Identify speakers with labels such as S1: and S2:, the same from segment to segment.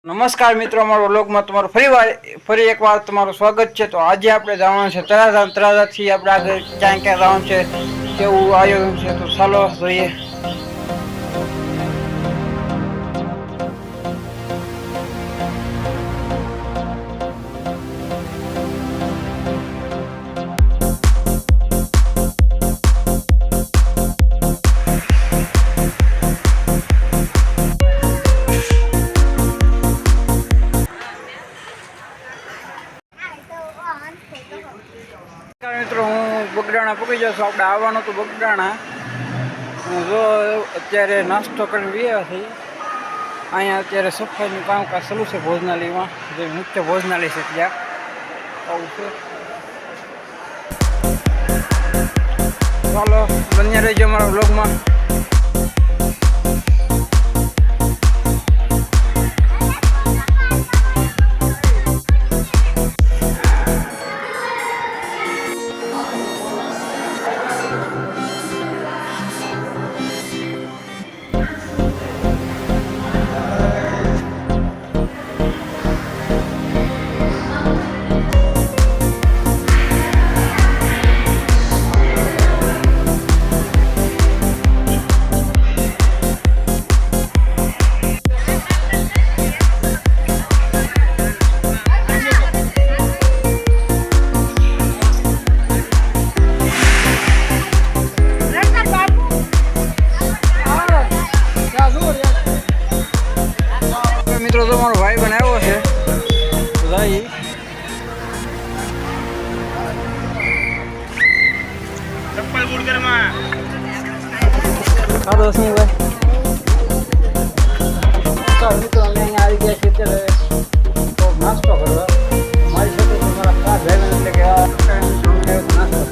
S1: નમસ્કાર મિત્રો, અમારો વ્લોગમાં તમારું ફરી એકવાર તમારું સ્વાગત છે. તો આજે આપણે જવાનું છે તળાજા. તળાજાથી આપણે આગળ ક્યાં ક્યાં જવાનું છે, કેવું આયોજન છે, તો ચાલો જોઈએ. મિત્રો, હું બગડાણા પકડી જાઉં છું. આપણે આવવાનું તો બગડાણા. હું જો અત્યારે નાસ્તો કરીને ગયા છીએ. અહીંયા અત્યારે સફાઈનું કામકાજ ચાલુ છે ભોજનાલયમાં, જે મુખ્ય ભોજનાલય છે ત્યાં આવું છે. ચાલો બન્યા રહેજો અમારા વ્લોગમાં. મિત્રો, તમારો ભાઈ પણ આવ્યો છે તો ભાઈ ચપ્પલ ગુડગરમાં સાદો સિંહ ભાઈ. ચાલો મિત્રો, અમે અહીંયા આવી ગયા છીએ અત્યારે તો નાસ્તો કરવા. મારી સાથે મારા ખાસ ભાઈ એટલે કે નાસ્તો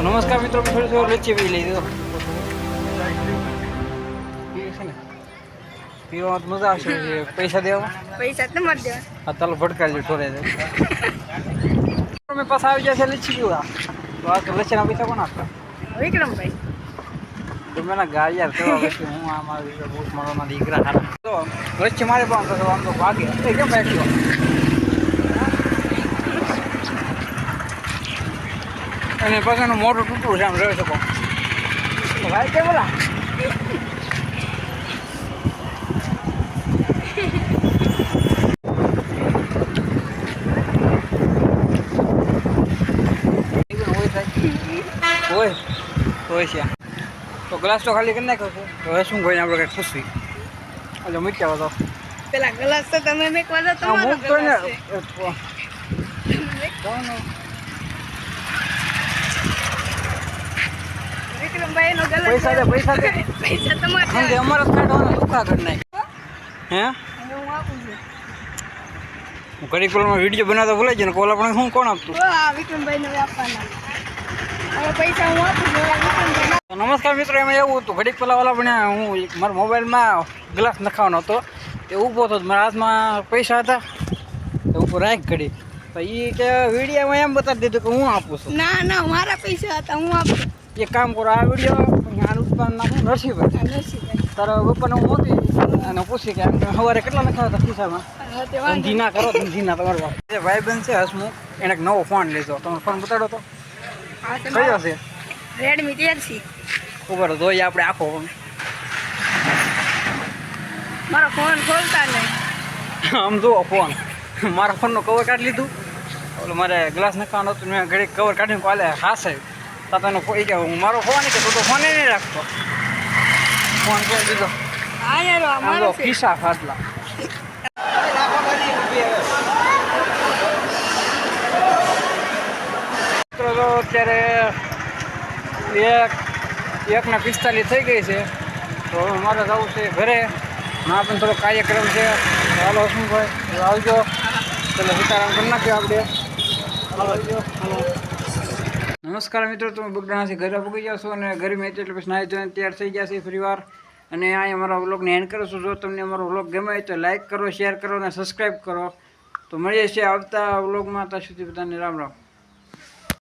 S1: નમસ્કાર મિત્રો, થોડી થોડી લચ્છી પી લઈ દો. પીવામાં મજા આવશે. પૈસા દેવામાં
S2: પૈસા તમારે દેવા.
S1: હા ચાલો ભટકાવી ઠોરે છે. મેં પાછા આવી જશે લચ્છી પીવા. તો આ તો લચ્છીના પૈસા કોણ આપતા?
S2: વિક્રમભાઈ
S1: તમે ના ગા યાર કેવા પછી હું આ મારી બૂટ મારવાના દીકરા હારા તો લચ્છી મારે પણ તો આમ તો ભાગે કેમ બેઠ્યો. અને પછી મોટું તૂટવું છે આમ રહી શકો ભાઈ કે બોલા. હોય છે તો ગ્લાસ તો ખાલી કરી નાખ્યો છે. તો હવે શું ભાઈને આપણે કંઈક ખુશી એટલે મૂક્યા હતો
S2: પેલા ગ્લાસ તો તમે મેકવા દો તમારો ગ્લાસ છે. વિક્રમભાઈ નો ગ્લાસ
S1: પૈસા દે
S2: પૈસા તમારે
S1: અમારે કાઢવાના દુખા કરી નાખ. હે
S2: હું આપું છું.
S1: હું ઘડી કોલમાં વિડીયો બનાવતા ભૂલાઈ જાય ને કોલ આપણે શું કોણ આપતું?
S2: આ વિક્રમભાઈ ને આપવાના. હવે પૈસા હું આપું છું. વિક્રમભાઈ
S1: નમસ્કાર મિત્રો, એમાં એવું હતું ઘડીક પેલા ઓલા પણ હું મારા મોબાઈલમાં ગ્લાસ નખાવાનો હતો. એ ઊભો હતો, મારા હાથમાં પૈસા હતા તો ઉપર રાખ ઘડી. તો એ કે વિડીયોમાં એમ બતાવી દીધું કે હું આપું છું.
S2: ના મારા પૈસા હતા, હું આપું.
S1: એક કામ કરો, આ વિડીયો આનું ઉત્પાદન નાખું નરસિંહભાઈ તારા પપ્પાને હું મોટી અને પૂછી કે સવારે કેટલા નખાવ્યા હતા ખિસ્સામાં. ધંધી ના કરો, ધંધી ના. તમારો ભાઈ બન છે હસમુખ, એને એક નવો ફોન લીધો. તમારો ફોન બતાડો તો કયો છે?
S2: Redmi 13C.
S1: ઉપર જોઈએ આપણે આખો
S2: મારો ફોન ખોલતા નહીં.
S1: આમ જુઓ ફોન, મારા ફોનનું કવર કાઢી લીધું. ઓલો મારે ગ્લાસ નખાવાનો હતું, મેં ઘડી કવર કાઢીને કાલે હાસે તાતાનો કોઈ કે હું મારો ફોન કે તું તો ફોને નહીં રાખતો. ફોન કરી દીધો. ખિસ્સા ફાટલા. અત્યારે 1:45 થઈ ગઈ છે. તો હવે મારે જવું છે ઘરે. ના પણ થોડો કાર્યક્રમ છે. હાલો હસમુભાઈ આવજો. ચાલો સીતારામ કરી નાખ્યો આપણે. આવજો. નમસ્કાર મિત્રો, તમે બગડાણાથી ઘરે પૂગી જાઓ છો અને ગરમી હતી એટલે પછી નાહી ધોઈને તૈયાર થઈ ગયા છે ફરી વાર. અને અહીંયા અમારા વ્લોગને એન્ડ કરો છો. જો તમને અમારો વ્લોગ ગમે તો લાઇક કરો, શેર કરો અને સબસ્ક્રાઈબ કરો. તો મળીએ છીએ આવતા વ્લોગમાં. ત્યાં સુધી બધાને રામ રામ.